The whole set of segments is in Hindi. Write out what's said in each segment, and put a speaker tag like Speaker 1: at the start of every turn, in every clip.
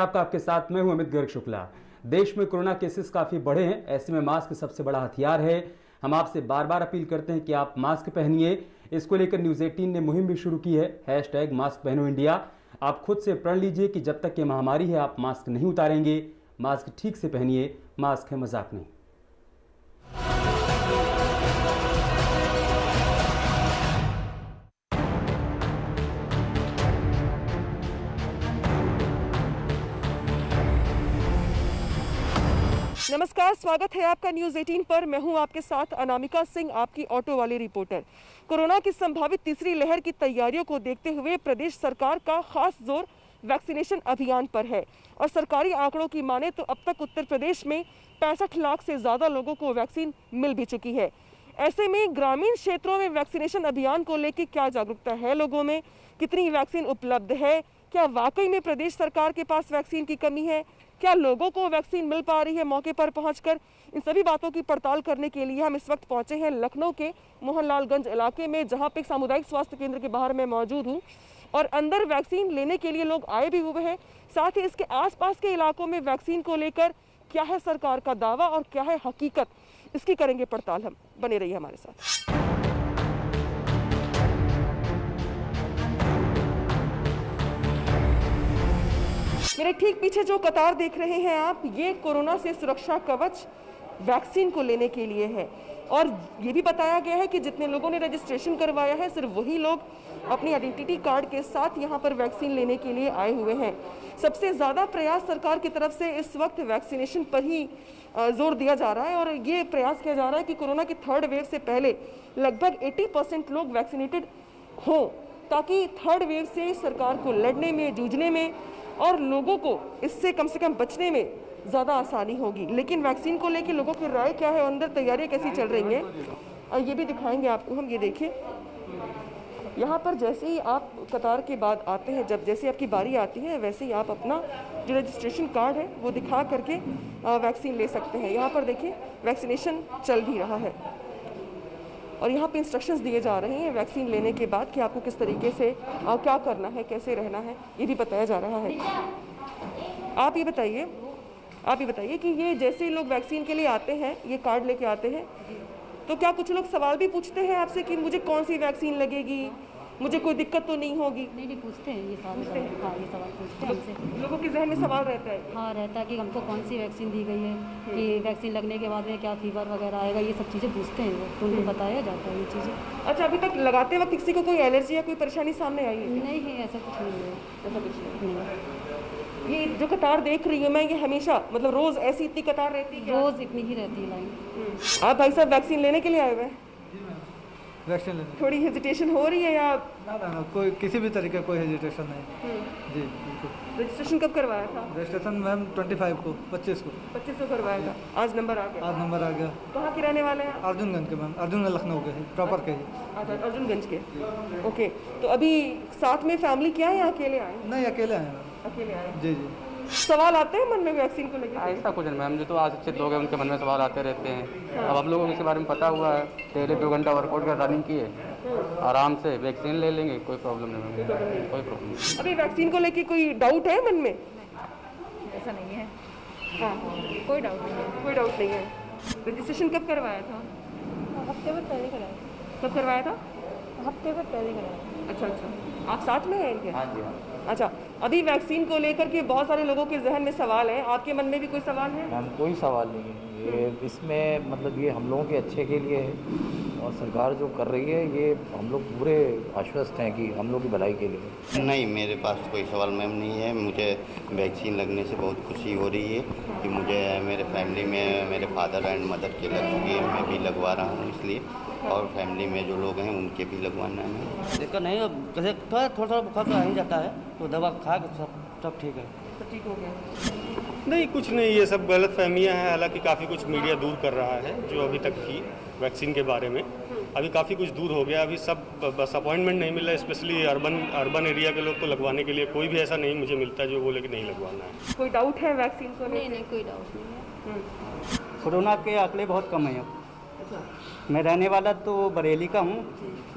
Speaker 1: आपके साथ मैं हूं अमित गर्ग शुक्ला। देश में कोरोना केसेस काफी बढ़े हैं, ऐसे में मास्क सबसे बड़ा हथियार है। हम आपसे बार बार अपील करते हैं कि आप मास्क पहनिए। इसको लेकर न्यूज़ 18 ने मुहिम भी शुरू की है #मास्क पहनो इंडिया। आप खुद से प्रण लीजिए कि जब तक ये महामारी है आप मास्क नहीं उतारेंगे। मास्क ठीक से पहनिए, मास्क है मजाक नहीं।
Speaker 2: नमस्कार, स्वागत है आपका न्यूज़ 18 पर। मैं हूं आपके साथ अनामिका सिंह, आपकी ऑटो वाली रिपोर्टर। कोरोना की संभावित तीसरी लहर की तैयारियों को देखते हुए प्रदेश सरकार का खास जोर वैक्सीनेशन अभियान पर है और सरकारी आंकड़ों की माने तो अब तक उत्तर प्रदेश में 65 लाख से ज़्यादा लोगों को वैक्सीन मिल भी चुकी है। ऐसे में ग्रामीण क्षेत्रों में वैक्सीनेशन अभियान को लेकर क्या जागरूकता है लोगों में, कितनी वैक्सीन उपलब्ध है, क्या वाकई में प्रदेश सरकार के पास वैक्सीन की कमी है, क्या लोगों को वैक्सीन मिल पा रही है मौके पर पहुंचकर, इन सभी बातों की पड़ताल करने के लिए हम इस वक्त पहुंचे हैं लखनऊ के मोहनलालगंज इलाके में, जहां पे एक सामुदायिक स्वास्थ्य केंद्र के बाहर मैं मौजूद हूं और अंदर वैक्सीन लेने के लिए लोग आए भी हुए हैं। साथ ही इसके आसपास के इलाकों में वैक्सीन को लेकर क्या है सरकार का दावा और क्या है हकीकत, इसकी करेंगे पड़ताल। हम बने रहिए हमारे साथ। मेरे ठीक पीछे जो कतार देख रहे हैं आप, ये कोरोना से सुरक्षा कवच वैक्सीन को लेने के लिए है और ये भी बताया गया है कि जितने लोगों ने रजिस्ट्रेशन करवाया है सिर्फ वही लोग अपनी आइडेंटिटी कार्ड के साथ यहाँ पर वैक्सीन लेने के लिए आए हुए हैं। सबसे ज़्यादा प्रयास सरकार की तरफ से इस वक्त वैक्सीनेशन पर ही जोर दिया जा रहा है और ये प्रयास किया जा रहा है कि कोरोना की थर्ड वेव से पहले लगभग 80% लोग वैक्सीनेटेड हों, ताकि थर्ड वेव से सरकार को लड़ने में, जूझने में और लोगों को इससे कम से कम बचने में ज़्यादा आसानी होगी। लेकिन वैक्सीन को लेकर लोगों की राय क्या है, अंदर तैयारियां कैसी चल रही हैं, ये भी दिखाएंगे आपको हम। ये देखिए, यहाँ पर जैसे ही आप कतार के बाद आते हैं, जैसे आपकी बारी आती है वैसे ही आप अपना जो रजिस्ट्रेशन कार्ड है वो दिखा करके वैक्सीन ले सकते हैं। यहाँ पर देखिए वैक्सीनेशन चल भी रहा है और यहाँ पे इंस्ट्रक्शंस दिए जा रहे हैं वैक्सीन लेने के बाद कि आपको किस तरीके से क्या करना है, कैसे रहना है, ये भी बताया जा रहा है। आप ये बताइए कि ये जैसे लोग वैक्सीन के लिए आते हैं, ये कार्ड लेके आते हैं, तो क्या कुछ लोग सवाल भी पूछते हैं आपसे कि मुझे कौन सी वैक्सीन लगेगी, मुझे कोई दिक्कत तो नहीं होगी?
Speaker 3: नहीं पूछते हैं ये सवाल। हाँ, ये सवाल पूछते हैं हमसे।
Speaker 2: लोगों के जहन में सवाल रहता है।
Speaker 3: हाँ, रहता है कि हमको कौन सी वैक्सीन दी गई है, कि वैक्सीन लगने के बाद में क्या फीवर वगैरह आएगा, ये सब चीज़ें पूछते हैं वो, तो उनको बताया जाता है ये चीज़ें।
Speaker 2: अच्छा, अभी तक लगाते वक्त किसी को कोई एलर्जी या कोई परेशानी सामने आई है?
Speaker 3: नहीं है, ऐसा कुछ नहीं है।
Speaker 2: ऐसा कुछ नहीं। ये जो कतार देख रही हूँ मैं, ये हमेशा मतलब रोज ऐसी इतनी कतार रहती है?
Speaker 3: रोज इतनी ही रहती है लाइन।
Speaker 2: आप भाई साहब वैक्सीन लेने के लिए आए हुए हैं?
Speaker 4: वैक्सीन लेने
Speaker 2: थोड़ी हेजिटेशन हो रही है या?
Speaker 4: ना, कोई किसी भी तरीके का कोई हेजिटेशन नहीं। जी बिल्कुल।
Speaker 2: रजिस्ट्रेशन कब करवाया था?
Speaker 4: रजिस्ट्रेशन मैम 25 को 25 को
Speaker 2: करवाया था। आज नंबर आ गया?
Speaker 4: आज नंबर आ गया।
Speaker 2: कहाँ के रहने वाले हैं?
Speaker 4: अर्जुनगंज के मैम, अर्जुनगंज लखनऊ के प्रॉपर के ही।
Speaker 2: अच्छा, अर्जुनगंज के। ओके, तो अभी साथ में फैमिली क्या है या अकेले आए?
Speaker 4: नहीं, अकेले आए मैम।
Speaker 2: अकेले आए?
Speaker 4: जी जी।
Speaker 2: सवाल आते हैं मन में वैक्सीन को लेकर?
Speaker 5: ऐसा कुछ नहीं मैम, जो तो अशिक्षित लोग हैं उनके मन में सवाल आते रहते हैं। अब हम लोगों को इसके बारे में पता हुआ है, पहले 2 घंटा वर्कआउट का रनिंग किए, आराम से वैक्सीन ले लेंगे, कोई प्रॉब्लम नहीं मैम, कोई प्रॉब्लम नहीं।
Speaker 2: अभी वैक्सीन को लेकर कोई डाउट है मन में?
Speaker 6: ऐसा नहीं है।
Speaker 2: हाँ,
Speaker 6: कोई डाउट नहीं है।
Speaker 2: कोई डाउट नहीं है। रजिस्ट्रेशन कब करवाया था?
Speaker 6: हफ्ते भर पहले कराया।
Speaker 2: कब करवाया था?
Speaker 6: हफ्ते भर पहले कराया।
Speaker 2: अच्छा, आप साथ में हैं इनके?
Speaker 5: हाँ जी हाँ।
Speaker 2: अच्छा, अभी वैक्सीन को लेकर के बहुत सारे लोगों के जहन में सवाल है, आपके मन में भी कोई सवाल है?
Speaker 7: मैम कोई सवाल नहीं है, ये इसमें मतलब ये हम लोगों के अच्छे के लिए है और सरकार जो कर रही है ये हम लोग पूरे आश्वस्त हैं कि हम लोग की भलाई के लिए।
Speaker 8: नहीं, मेरे पास कोई सवाल मैम नहीं है। मुझे वैक्सीन लगने से बहुत खुशी हो रही है कि मुझे मेरे फैमिली में मेरे फादर एंड मदर के लग चुकी है, मैं भी लगवा रहा हूँ इसलिए, और फैमिली में जो लोग हैं उनके भी लगवाना है।
Speaker 9: दिक्कत नहीं, जैसे थोड़ा बुखार तो आ ही जाता है, तो दवा खा के सब ठीक है।
Speaker 2: तो ठीक हो गया?
Speaker 10: नहीं, कुछ नहीं, ये सब गलत फहमियाँ हैं। हालांकि काफ़ी कुछ मीडिया दूर कर रहा है जो अभी तक थी वैक्सीन के बारे में, अभी काफ़ी कुछ दूर हो गया। अभी सब बस अपॉइंटमेंट नहीं मिल रहा है, स्पेशली अर्बन एरिया के लोग को लगवाने के लिए कोई भी ऐसा नहीं मुझे मिलता है जो बोले कि नहीं लगवाना है।
Speaker 2: कोई डाउट है वैक्सीन को?
Speaker 6: नहीं, कोई डाउट नहीं है।
Speaker 9: कोरोना के आंकड़े बहुत कम हैं अब। मैं रहने वाला तो बरेली का हूँ,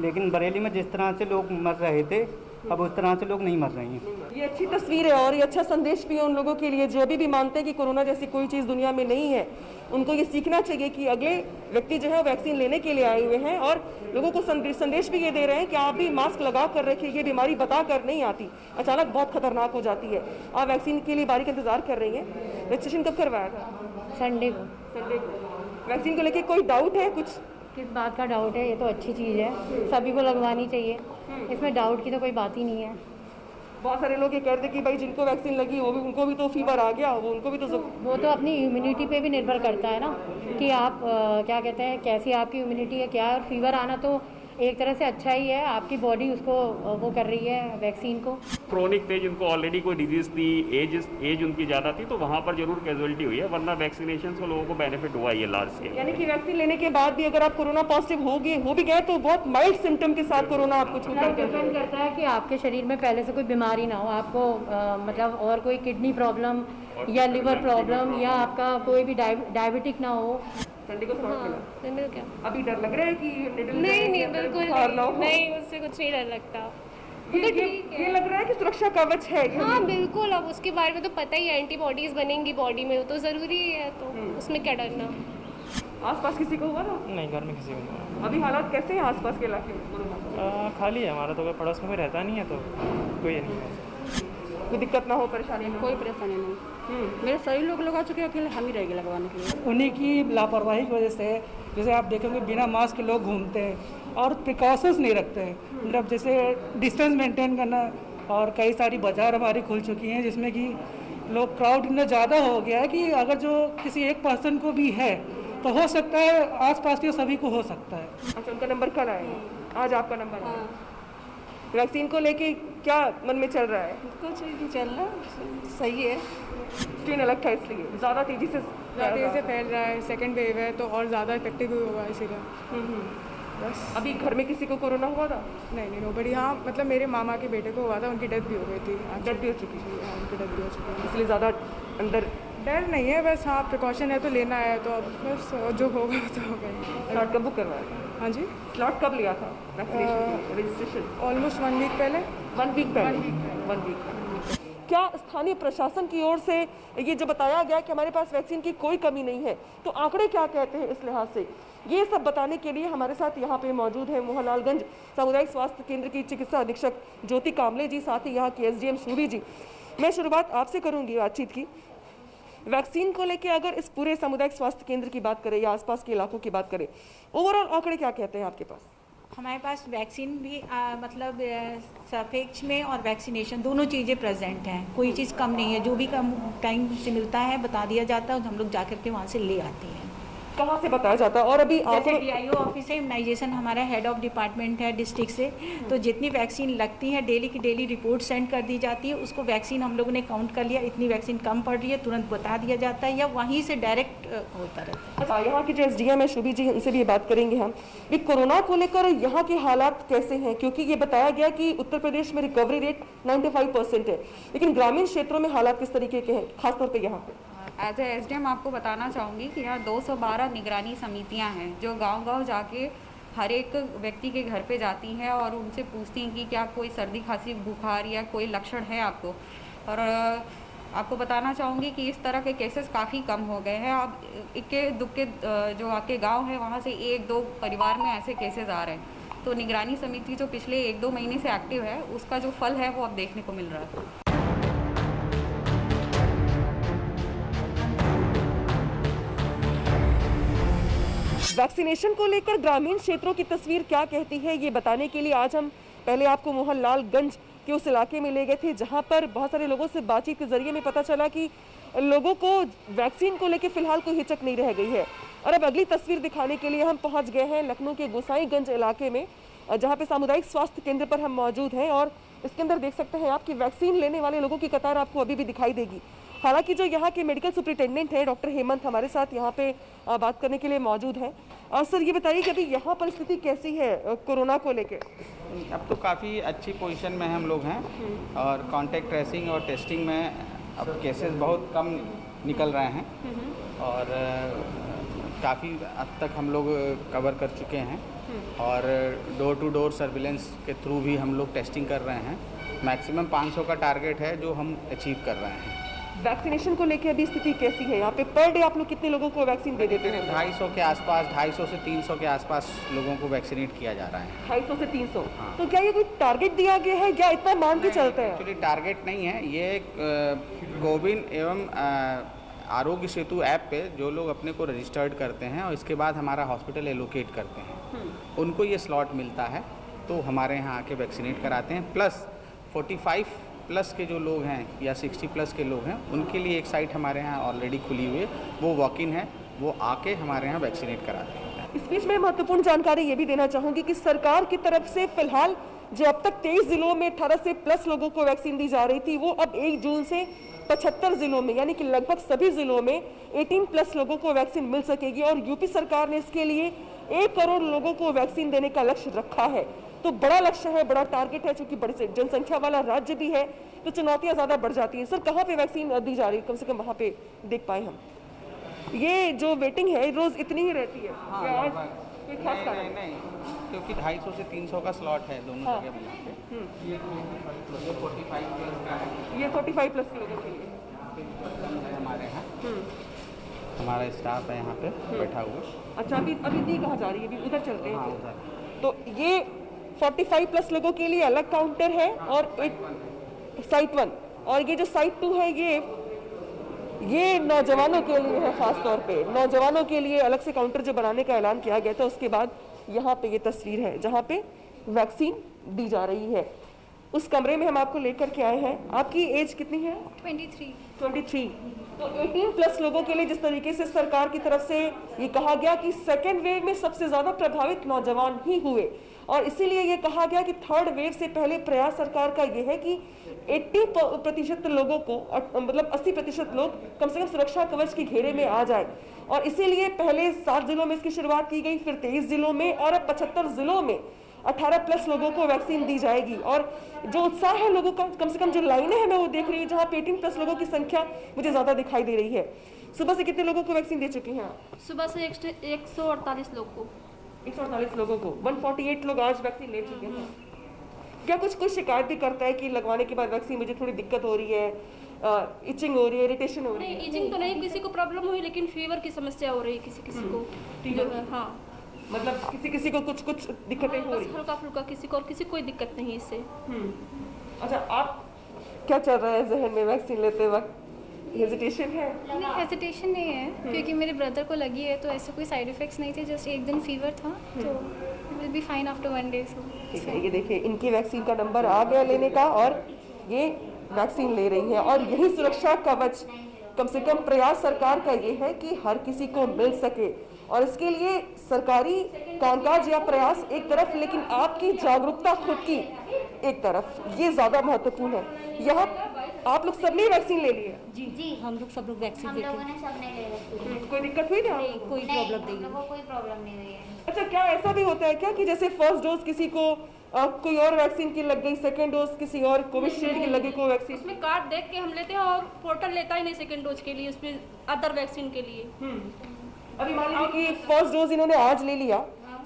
Speaker 9: लेकिन बरेली में जिस तरह से लोग मर रहे थे
Speaker 11: अब उस तरह से लोग नहीं मर रहे हैं।
Speaker 2: ये अच्छी तस्वीर है और ये अच्छा संदेश भी है उन लोगों के लिए जो अभी भी मानते हैं कि कोरोना जैसी कोई चीज़ दुनिया में नहीं है। उनको ये सीखना चाहिए कि अगले व्यक्ति जो है वो वैक्सीन लेने के लिए आए हुए हैं और लोगों को संदेश भी ये दे रहे हैं कि आप भी मास्क लगा कर रखिए, ये बीमारी बता कर नहीं आती, अचानक बहुत खतरनाक हो जाती है। आप वैक्सीन के लिए बारी का इंतजार कर रही हैं। रजिस्ट्रेशन कब करवाया था?
Speaker 3: संडे को।
Speaker 2: वैक्सीन को लेके कोई डाउट है कुछ?
Speaker 3: किस बात का डाउट है? ये तो अच्छी चीज़ है, सभी को लगवानी चाहिए, इसमें डाउट की तो कोई बात ही नहीं है।
Speaker 2: बहुत सारे लोग ये कहते हैं कि भाई जिनको वैक्सीन लगी वो भी उनको भी तो फीवर आ गया, उनको भी तो
Speaker 3: वो तो अपनी इम्यूनिटी पे भी निर्भर करता है ना कि आप क्या कहते हैं कैसी आपकी इम्यूनिटी है क्या है। और फीवर आना तो एक तरह से अच्छा ही है, आपकी बॉडी उसको वो कर रही है वैक्सीन को।
Speaker 12: क्रोनिक थे जिनको ऑलरेडी कोई डिजीज थी, एज उनकी ज़्यादा थी, तो वहाँ पर जरूर कैजुअलिटी हुई है, वरना वैक्सीनेशन से लोगों को बेनिफिट हुआ है लार्ज स्केल।
Speaker 2: यानी कि वैक्सीन लेने के बाद भी अगर आप कोरोना पॉजिटिव हो भी गए तो बहुत माइल्ड सिम्टम के साथ कोरोना आपको छूता है।
Speaker 3: डिपेंड करता है कि आपके शरीर में पहले से कोई बीमारी ना हो, आपको मतलब और कोई किडनी प्रॉब्लम या लिवर प्रॉब्लम या आपका कोई भी डायबिटिक ना हो।
Speaker 2: संडे को स्लॉट मिला?
Speaker 6: संडे क्या
Speaker 2: अभी डर लग रहा है कि
Speaker 6: नहीं बिल्कुल नहीं, उससे कुछ नहीं डर लगता।
Speaker 2: ये लग रहा है कि सुरक्षा कवच है।
Speaker 6: हाँ बिल्कुल, अब उसके बारे में तो पता ही है, एंटीबॉडीज बनेंगी बॉडी में, वो तो ज़रूरी है, तो उसमें क्या डरना।
Speaker 2: आसपास किसी को हुआ था?
Speaker 13: नहीं, घर में किसी को नहीं हुआ।
Speaker 2: अभी हालात कैसे हैं आसपास के इलाके में?
Speaker 13: खाली है हमारा तो, कोई पड़ोस में कोई रहता नहीं है, तो कोई नहीं है।
Speaker 2: कोई दिक्कत ना हो, परेशानी ना?
Speaker 14: कोई परेशानी नहीं। मेरे सभी लोग लगा चुके हैं, अकेले हम ही रहेंगे लगवाने के लिए।
Speaker 11: उन्हीं की लापरवाही की वजह से जैसे आप देखेंगे बिना मास्क के लोग घूमते हैं और प्रिकॉशंस नहीं रखते हैं, मतलब जैसे डिस्टेंस मेंटेन करना। और कई सारी बाज़ार हमारी खुल चुकी हैं जिसमें कि लोग क्राउड इतना ज़्यादा हो गया है कि अगर जो किसी एक पर्सन को भी है तो हो सकता है आसपास के सभी को हो सकता है।
Speaker 2: अच्छा, उनका नंबर कल आएगा? आज आपका नंबर है। वैक्सीन को लेके क्या मन में चल रहा है?
Speaker 14: कुछ नहीं चल रहा, सही है।
Speaker 2: स्ट्रेन अलग था इसलिए ज़्यादा तेज़ी से
Speaker 14: फैल रहा है, सेकंड वेव है तो और ज़्यादा इफेक्टिव होगा इसीलिए। बस
Speaker 2: अभी घर में किसी को कोरोना हुआ था?
Speaker 14: नहीं नोबडी। हाँ मतलब मेरे मामा के बेटे को हुआ था, उनकी डेथ भी हो गई थी।
Speaker 2: डेथ भी हो चुकी थी?
Speaker 14: हाँ उनकी डेथ भी हो चुकी है,
Speaker 2: इसलिए ज़्यादा अंदर
Speaker 14: डर नहीं है, बस हाँ प्रिकॉशन है तो लेना है, तो अब बस जो होगा तो होगा।
Speaker 2: स्लॉट कब बुक करवाया?
Speaker 14: हाँ जी,
Speaker 2: स्लॉट कब लिया था वैक्सीनेशन रजिस्ट्रेशन?
Speaker 14: ऑलमोस्ट 1 वीक पहले।
Speaker 2: 1 वीक पहले। क्या स्थानीय प्रशासन की ओर से ये जो बताया गया कि हमारे पास वैक्सीन की कोई कमी नहीं है, तो आंकड़े क्या कहते हैं इस लिहाज से? ये सब बताने के लिए हमारे साथ यहाँ पे मौजूद है मोहनलालगंज सामुदायिक स्वास्थ्य केंद्र की चिकित्सा अधीक्षक ज्योति कामले जी, साथ ही यहाँ की एसडीएम शूभी जी। मैं शुरुआत आपसे करूँगी बातचीत की। वैक्सीन को लेकर अगर इस पूरे सामुदायिक स्वास्थ्य केंद्र की बात करें या आसपास के इलाकों की बात करें, ओवरऑल आंकड़े क्या कहते हैं आपके पास?
Speaker 15: हमारे पास वैक्सीन भी मतलब सापेक्ष में और वैक्सीनेशन दोनों चीज़ें प्रेजेंट हैं, कोई चीज़ कम नहीं है। जो भी कम टाइम से मिलता है बता दिया जाता है और हम लोग जाकर के वहाँ से ले आते हैं।
Speaker 2: कहाँ से बताया जाता है? और अभी
Speaker 15: जैसे DIO ऑफिस है, इम्यूनाइजेशन हमारा हेड ऑफ डिपार्टमेंट है डिस्ट्रिक्ट से, तो जितनी वैक्सीन लगती है डेली की डेली रिपोर्ट सेंड कर दी जाती है। उसको वैक्सीन हम लोगों ने काउंट कर लिया, इतनी वैक्सीन कम पड़ रही है तुरंत बता दिया जाता है या वहीं से डायरेक्ट होता रहता है।
Speaker 2: यहाँ की जो SDM है शूभी जी, उनसे भी बात करेंगे हम कि कोरोना को लेकर यहाँ के हालात कैसे हैं, क्योंकि ये बताया गया कि उत्तर प्रदेश में रिकवरी रेट 95% है, लेकिन ग्रामीण क्षेत्रों में हालात किस तरीके के हैं, खासतौर पर यहाँ पे?
Speaker 16: एज ए SDM आपको बताना चाहूँगी कि यहाँ 212 निगरानी समितियाँ हैं जो गांव-गांव जाके हर एक व्यक्ति के घर पे जाती हैं और उनसे पूछती हैं कि क्या कोई सर्दी खांसी बुखार या कोई लक्षण है आपको। और आपको बताना चाहूँगी कि इस तरह के केसेस काफ़ी कम हो गए हैं। अब इक्के दुक्के जो आपके गाँव है वहाँ से 1-2 परिवार में ऐसे केसेस आ रहे हैं। तो निगरानी समिति जो पिछले 1-2 महीने से एक्टिव है उसका जो फल है वो अब देखने को मिल रहा है।
Speaker 2: वैक्सीनेशन को लेकर ग्रामीण क्षेत्रों की तस्वीर क्या कहती है, ये बताने के लिए आज हम पहले आपको मोहनलालगंज के उस इलाके में ले गए थे जहां पर बहुत सारे लोगों से बातचीत के जरिए में पता चला कि लोगों को वैक्सीन को लेकर फिलहाल कोई हिचक नहीं रह गई है। और अब अगली तस्वीर दिखाने के लिए हम पहुंच गए हैं लखनऊ के गोसाईगंज इलाके में, जहाँ पे सामुदायिक स्वास्थ्य केंद्र पर हम मौजूद हैं। और इसके अंदर देख सकते हैं आप कि वैक्सीन लेने वाले लोगों की कतार आपको अभी भी दिखाई देगी। हालांकि जो यहाँ के मेडिकल सुपरिटेंडेंट हैं डॉक्टर हेमंत हमारे साथ यहाँ पे बात करने के लिए मौजूद हैं। और सर ये बताइए कि अभी यहाँ परिस्थिति कैसी है कोरोना को लेके?
Speaker 17: अब तो काफ़ी अच्छी पोजीशन में हम लोग हैं और कांटेक्ट ट्रेसिंग और टेस्टिंग में अब केसेस बहुत कम निकल रहे हैं और काफ़ी हद तक हम लोग कवर कर चुके हैं और डोर टू डोर सर्विलेंस के थ्रू भी हम लोग टेस्टिंग कर रहे हैं। मैक्सिमम 500 का टारगेट है जो हम अचीव कर रहे हैं।
Speaker 2: वैक्सीनेशन को लेकर अभी स्थिति कैसी है यहाँ पे? पर डे आप लोग कितने लोगों को वैक्सीन दे देते हैं?
Speaker 17: 250 के आसपास, 250 से 300 के आसपास लोगों को वैक्सीनेट किया जा रहा है।
Speaker 2: 250 से 300। तो क्या ये कोई टारगेट दिया गया है या इतना मान के चलते हैं?
Speaker 17: एक्चुअली टारगेट नहीं है, ये कोविन एवं आरोग्य सेतु ऐप पे जो लोग अपने को रजिस्टर्ड करते हैं और इसके बाद हमारा हॉस्पिटल एलोकेट करते हैं, उनको ये स्लॉट मिलता है तो हमारे यहाँ आके वैक्सीनेट कराते हैं। प्लस 45 प्लस के जो लोग हैं या 60 प्लस के लोग हैं उनके लिए एक साइट हमारे यहाँ ऑलरेडी खुली हुई है, वो वॉक इन है, वो आके हमारे यहाँ वैक्सीनेट कराते हैं।
Speaker 2: इस बीच में महत्वपूर्ण जानकारी ये भी देना चाहूँगी कि सरकार की तरफ से फिलहाल जो अब तक 23 जिलों में 18 से प्लस लोगों को वैक्सीन दी जा रही थी, वो अब 1 जून से 75 जिलों में यानी कि लगभग सभी जिलों में 18 प्लस लोगों को वैक्सीन मिल सकेगी। और यूपी सरकार ने इसके लिए 1 करोड़ लोगों को वैक्सीन देने का लक्ष्य रखा है। तो बड़ा लक्ष्य है, बड़ा टारगेट है, चूंकि बड़ी जनसंख्या वाला राज्य भी है तो चुनौतियां ज्यादा बढ़ जाती हैं। सर, कहाँ पे वैक्सीन दी जा रही है, कम से कम वहाँ पे देख पाए हम? ये जो वेटिंग है रोज इतनी ही रहती है?
Speaker 17: हाँ,
Speaker 2: या आज कोई खास कारण?
Speaker 17: नहीं, क्योंकि 250 से 300 का स्लॉट है दोनों जगह मिला के। ये 45 प्लस का है,
Speaker 2: ये 45 प्लस के लोगों के लिए
Speaker 17: हमारे यहाँ हमारा स्टाफ है यहाँ पे बैठा हुआ।
Speaker 2: अच्छा, अभी दी कहाँ जा रही है? अभी उधर चलते हैं। हाँ, तो ये 45 प्लस लोगों के लिए अलग काउंटर है और एक साइट 1, और ये जो साइट 2 है ये नौजवानों के लिए है। खास तौर पे नौजवानों के लिए अलग से काउंटर जो बनाने का ऐलान किया गया था, उसके बाद यहाँ पे ये तस्वीर है जहाँ पे वैक्सीन दी जा रही है। उस कमरे में हम आपको लेकर के आए हैं। आपकी एज कितनी है? 23। तो 18 प्लस लोगों के लिए जिस तरीके से सरकार की तरफ से ये कहा गया कि सेकेंड वेव में सबसे ज्यादा प्रभावित नौजवान ही हुए, और इसीलिए ये कहा गया कि थर्ड वेव से पहले प्रयास सरकार का ये है कि 80% लोगों को, मतलब 80% लोग कम से कम सुरक्षा कवच के घेरे में आ जाए। और इसीलिए पहले 7 जिलों में इसकी शुरुआत की गई, फिर 23 जिलों में, और अब 75 जिलों में 18 प्लस लोगों को वैक्सीन दी जाएगी। और जो उत्साह है लोगों का, कम से कम जो लाइनें हैं मैं वो देख रही हूँ जहाँ पे 18 प्लस लोगों की संख्या मुझे ज्यादा दिखाई दे रही है। सुबह से कितने लोगों को वैक्सीन दे चुकी हैं आप?
Speaker 18: सुबह से 148 लोग को।
Speaker 2: 148 लोगों को। 148 लोग आज वैक्सीन ले चुके हैं। क्या कुछ शिकायत भी करता है कि लगवाने के बाद वैक्सीन मुझे थोड़ी दिक्कत हो रही है, इचिंग हो रही है, इरिटेशन हो रही है?
Speaker 18: नहीं, इचिंग तो नहीं, किसी को प्रॉब्लम हुई, लेकिन फीवर की समस्या हो रही है किसी को जो है। हाँ,
Speaker 2: मतलब किसी को कुछ दिक्कतें हो रही है?
Speaker 18: हल्का फुल्का किसी को, और किसी कोई दिक्कत नहीं इससे।
Speaker 2: अच्छा, आप क्या चल रहा है जहन में वैक्सीन लेते वक्त? हेजिटेशन है?
Speaker 19: नहीं, हेजिटेशन नहीं है, क्योंकि मेरे ब्रदर को लगी है तो ऐसे कोई साइड इफेक्ट्स नहीं थे, जस्ट 1 दिन फीवर था, तो will be fine after 1 day.
Speaker 2: ठीक है, ये देखिए इनकी वैक्सीन का नंबर आ गया लेने का, और ये वैक्सीन ले रही है। और यही सुरक्षा कवच, कम से कम प्रयास सरकार का ये है कि हर किसी को मिल सके, और इसके लिए सरकारी कामकाज या प्रयास एक तरफ, लेकिन आपकी जागरूकता खुद की एक तरफ, ये ज्यादा महत्वपूर्ण है। यहाँ आप लोग सबने वैक्सीन ले ली है?
Speaker 15: जी, हम लोग सब लोग वैक्सीन
Speaker 18: हम लोगों ने सबने ले रखी है।
Speaker 2: कोई दिक्कत हुई ना?
Speaker 15: कोई प्रॉब्लम नहीं,
Speaker 18: कोई प्रॉब्लम नहीं हुई है।
Speaker 2: अच्छा, क्या ऐसा भी होता है क्या कि जैसे फर्स्ट डोज किसी को कोई और वैक्सीन की लग गई, सेकंड डोज किसी और कोविशील्ड की लगी कोई वैक्सीन?
Speaker 18: उसमें कार्ड देख के हम लेते हैं, और पोर्टल लेता ही नहीं सेकंड डोज के लिए, उसमें अदर वैक्सीन के लिए।
Speaker 2: अभी मान लीजिए कि फर्स्ट डोज इन्होंने आज ले लिया,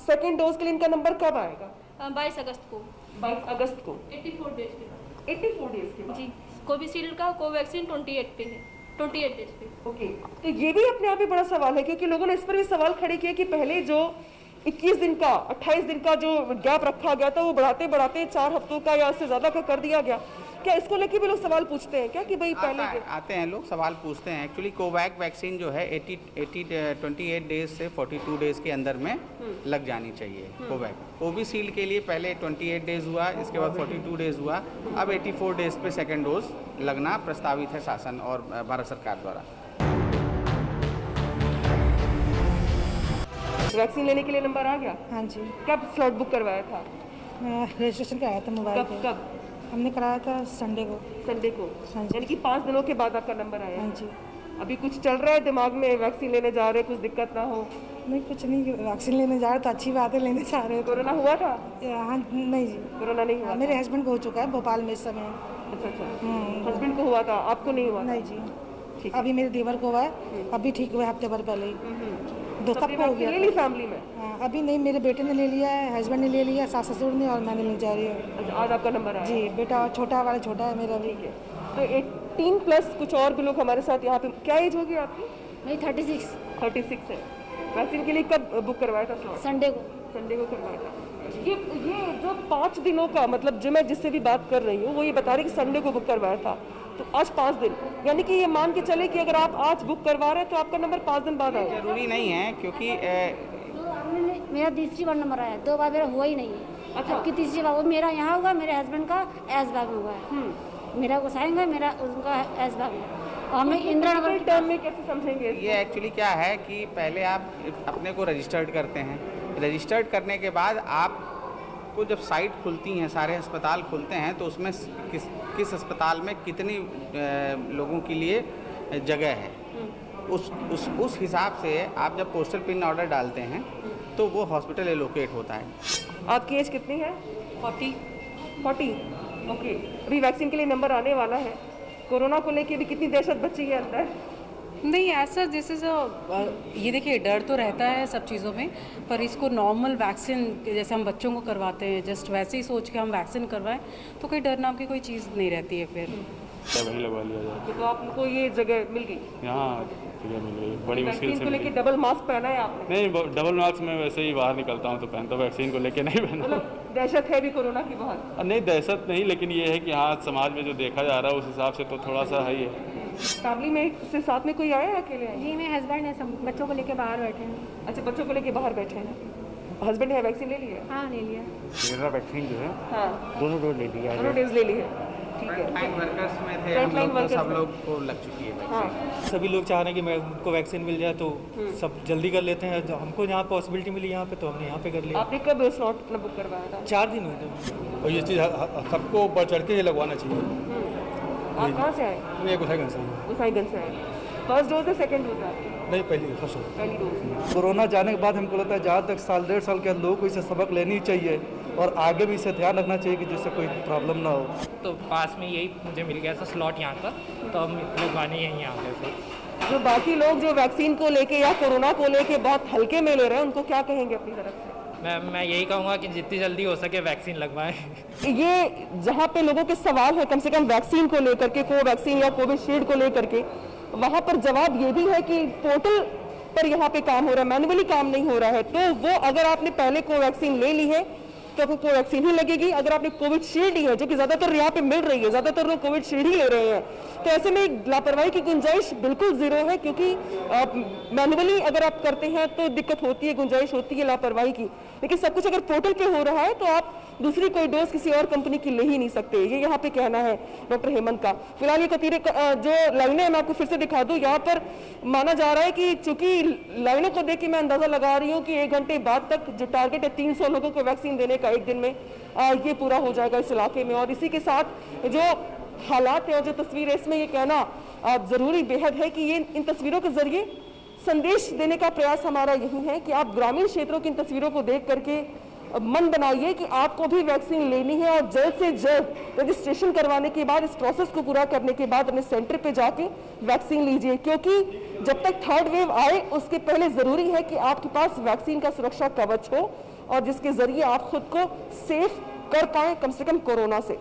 Speaker 2: सेकंड डोज के लिए इनका नंबर कब आएगा?
Speaker 18: 22 अगस्त को।
Speaker 2: 22 अगस्त को
Speaker 18: 84 डेज के बाद।
Speaker 2: 84 डेज के बाद
Speaker 18: जी। कोविशील्ड का कोवैक्सीन 28 पे है, 28 डेज पे।
Speaker 2: ओके, तो ये भी अपने आप में बड़ा सवाल है, क्योंकि लोगों ने इस पर भी सवाल खड़े किए कि पहले जो 21 दिन का 28 दिन का जो गैप रखा गया था, वो बढ़ाते बढ़ाते 4 हफ्तों का या उससे ज्यादा का कर दिया गया। क्या इसको लेके भी लोग सवाल पूछते हैं क्या कि भाई पहले
Speaker 17: आते हैं लोग सवाल पूछते हैं? एक्चुअली कोवैक्स वैक्सीन जो है 28 डेज से 42 डेज के अंदर में लग जानी चाहिए। कोवैक्स कोविशील्ड के लिए पहले 28 डेज हुआ, इसके बाद 42 डेज हुआ, अब 84 डेज पे सेकेंड डोज लगना प्रस्तावित है शासन और भारत सरकार द्वारा।
Speaker 2: वैक्सीन लेने के लिए नंबर आ गया?
Speaker 20: हाँ जी।
Speaker 2: कब स्लॉट बुक करवाया था?
Speaker 20: रजिस्ट्रेशन कराया था मोबाइल पे।
Speaker 2: कब?
Speaker 20: हमने कराया था संडे को।
Speaker 2: हाँ जी। यानी कि 5 दिनों के बाद आपका नंबर आया?
Speaker 20: हाँ जी।
Speaker 2: अभी कुछ चल रहा है दिमाग में, वैक्सीन लेने जा रहे, कुछ दिक्कत ना हो?
Speaker 20: नहीं, कुछ नहीं, वैक्सीन लेने जा रहे तो अच्छी बात है, लेने जा रहे।
Speaker 2: कोरोना हुआ था?
Speaker 20: हाँ, नहीं जी,
Speaker 2: कोरोना नहीं हुआ।
Speaker 20: मेरे हस्बैंड को हो चुका है भोपाल में इस समय।
Speaker 2: अच्छा, हस्बैंड को हुआ था, आपको नहीं हुआ?
Speaker 20: नहीं जी। अभी मेरे देवर को हुआ है, अभी ठीक हुआ हफ्ते भर पहले ही। दो सबको हो गया।
Speaker 2: ले ली फैमिली में?
Speaker 20: हाँ, अभी नहीं, मेरे बेटे ने ले लिया है, हस्बैंड ने ले लिया, सास ससुर ने, और मैंने नहीं जा रही हूँ।
Speaker 2: आज आपका नंबर आया? जी,
Speaker 20: बेटा छोटा वाला छोटा है मेरा भी।
Speaker 2: तो 18+ कुछ और भी लोग हमारे साथ यहाँ पे। क्या एज होगी आपकी?
Speaker 3: मेरी 36
Speaker 2: है। वैक्सीन के लिए कब बुक करवाया था स्लॉट?
Speaker 3: संडे को
Speaker 2: करवाया था। ये जो 5 दिनों का, मतलब जो मैं जिससे भी बात कर रही हूँ वो ये बता रही कि संडे को बुक करवाया था, तो आज 5 दिन, यानी कि ये मान के चले कि अगर आप आज बुक करवा रहे हैं तो आपका नंबर 5 दिन बाद आएगा।
Speaker 17: जरूरी नहीं है, क्योंकि
Speaker 3: मेरा तीसरी बार नंबर आया, 2 बार मेरा हुआ ही नहीं है। अच्छा, आपकी तीसरी बार? वो मेरा यहाँ हुआ, मेरे हस्बैंड का ऐशबाग में हुआ है। मेरा गोसाइंग है, मेरा उनका ऐशबाग में। और हमें इंदिरा नगर
Speaker 2: टर्म में कैसे समझेंगे?
Speaker 17: ये एक्चुअली क्या है कि पहले आप अपने को रजिस्टर्ड करते हैं, रजिस्टर्ड करने के बाद आपको जब साइट खुलती हैं, सारे अस्पताल खुलते हैं, तो उसमें किस अस्पताल में कितनी लोगों के लिए जगह है, उस हिसाब से आप जब पोस्टल पिन ऑर्डर डालते हैं तो वो हॉस्पिटल एलोकेट होता है।
Speaker 2: आपकी एज कितनी है? 40। ओके, अभी वैक्सीन के लिए नंबर आने वाला है। कोरोना को लेके भी कितनी दहशत बची है अंदर?
Speaker 21: नहीं, ऐसा दिस इज़ ये देखिए, डर तो रहता है सब चीज़ों में, पर इसको नॉर्मल वैक्सीन जैसे हम बच्चों को करवाते हैं, जस्ट वैसे ही सोच के हम वैक्सीन करवाएं तो कोई डर नाम की कोई चीज़ नहीं रहती है। फिर
Speaker 12: वही लगवा लिया जाए।
Speaker 2: तो आपको ये जगह मिल गई?
Speaker 12: यहाँ जगह मिल गई, बड़ी मुश्किल से।
Speaker 2: को लेके डबल मास्क पहना है आपने?
Speaker 12: नहीं, डबल मास्क में वैसे ही बाहर निकलता हूँ तो पहनता हूँ, वैक्सीन को लेके नहीं पहना।
Speaker 2: मतलब दहशत है भी कोरोना की बहुत?
Speaker 12: नहीं, दहशत नहीं, लेकिन ये है कि हाँ, समाज में जो देखा जा रहा है उस हिसाब से तो थोड़ा सा है ही है।
Speaker 2: फैमिली में से साथ में कोई आया है अकेले?
Speaker 3: जी, मेरे हस्बैंड है, सब बच्चों को लेके बाहर बैठे हैं।
Speaker 2: अच्छा, बच्चों को लेके बाहर बैठे हैं। हस्बैंड है, वैक्सीन ले लिया?
Speaker 3: हाँ, ले लिया।
Speaker 22: मेरा वैक्सीन जो है,
Speaker 2: हाँ,
Speaker 22: दोनों डोज ले लिया है।
Speaker 2: दोनों डोज ले ली है। ठीक है।
Speaker 17: फ्रंटलाइन वर्कर्स में थे हम लोग, तो सब लोग को लग चुकी है वैक्सीन।
Speaker 4: सभी लोग चाह रहे हैं कि उनको वैक्सीन मिल जाए, तो सब जल्दी कर लेते हैं। हमको यहाँ पॉसिबिलिटी मिली यहाँ पे, तो हमने यहाँ पे कर लिया।
Speaker 2: आपने कब स्लॉट अपना बुक करवाया था?
Speaker 4: 4 दिन हुए थे। और ये चीज़ सबको बढ़ चढ़ के लगवाना चाहिए।
Speaker 2: आप कहाँ से आए?
Speaker 4: मैं गोसाईगंज
Speaker 2: से आए। फर्स्ट डोज है, सेकंड डोज है?
Speaker 4: नहीं, पहली
Speaker 2: डोज।
Speaker 23: कोरोना जाने के बाद हमको लगता है जहाँ तक 1.5 साल के लोगों को इसे सबक लेनी चाहिए और आगे भी इसे ध्यान रखना चाहिए कि जिससे कोई प्रॉब्लम ना हो।
Speaker 13: तो पास में यही मुझे मिल गया था स्लॉट यहाँ पर, तो हम लगवाने यहीं आ गए थे।
Speaker 2: जो बाकी लोग जो वैक्सीन को लेके या कोरोना को लेके बहुत हल्के में ले रहे हैं, उनको क्या कहेंगे अपनी तरफ से?
Speaker 13: मैं यही कहूँगा कि जितनी जल्दी हो सके वैक्सीन लगवाएं।
Speaker 2: ये जहाँ पे लोगों के सवाल है कम से कम वैक्सीन को लेकर के, कोवैक्सीन या कोविशील्ड को लेकर के, वहाँ पर जवाब ये भी है कि पोर्टल पर यहाँ पे काम हो रहा है, मैनुअली काम नहीं हो रहा है। तो वो अगर आपने पहले कोवैक्सीन ले ली है तो आपको कोवैक्सीन ही लगेगी। अगर आपने कोविशील्ड ही है, जो कि ज़्यादातर यहाँ पे मिल रही है, ज़्यादातर लोग कोविशील्ड ही ले रहे हैं, तो ऐसे में लापरवाही की गुंजाइश बिल्कुल ज़ीरो है, क्योंकि मैनुअली अगर आप करते हैं तो दिक्कत होती है, गुंजाइश होती है लापरवाही की। लेकिन सब कुछ अगर पोर्टल पे हो रहा है तो आप दूसरी कोई डोज किसी और कंपनी की ले ही नहीं सकते। ये यहाँ पे कहना है डॉक्टर हेमंत का। फिलहाल ये कतीरे जो लाइनें हैं मैं आपको फिर से दिखा दूँ। यहाँ पर माना जा रहा है कि चूंकि लाइनों को देख के मैं अंदाजा लगा रही हूँ कि 1 घंटे बाद तक जो टारगेट है 300 लोगों को वैक्सीन देने का एक दिन में, ये पूरा हो जाएगा इस इलाके में। और इसी के साथ जो हालात है और जो तस्वीर है, इसमें ये कहना जरूरी बेहद है कि ये इन तस्वीरों के जरिए संदेश देने का प्रयास हमारा यही है कि आप ग्रामीण क्षेत्रों की इन तस्वीरों को देख करके मन बनाइए कि आपको भी वैक्सीन लेनी है, और जल्द से जल्द रजिस्ट्रेशन करवाने के बाद, इस प्रोसेस को पूरा करने के बाद अपने सेंटर पे जाके वैक्सीन लीजिए, क्योंकि जब तक 3rd वेव आए उसके पहले ज़रूरी है कि आपके पास वैक्सीन का सुरक्षा कवच हो और जिसके ज़रिए आप खुद को सेफ कर पाएँ कम से कम कोरोना से।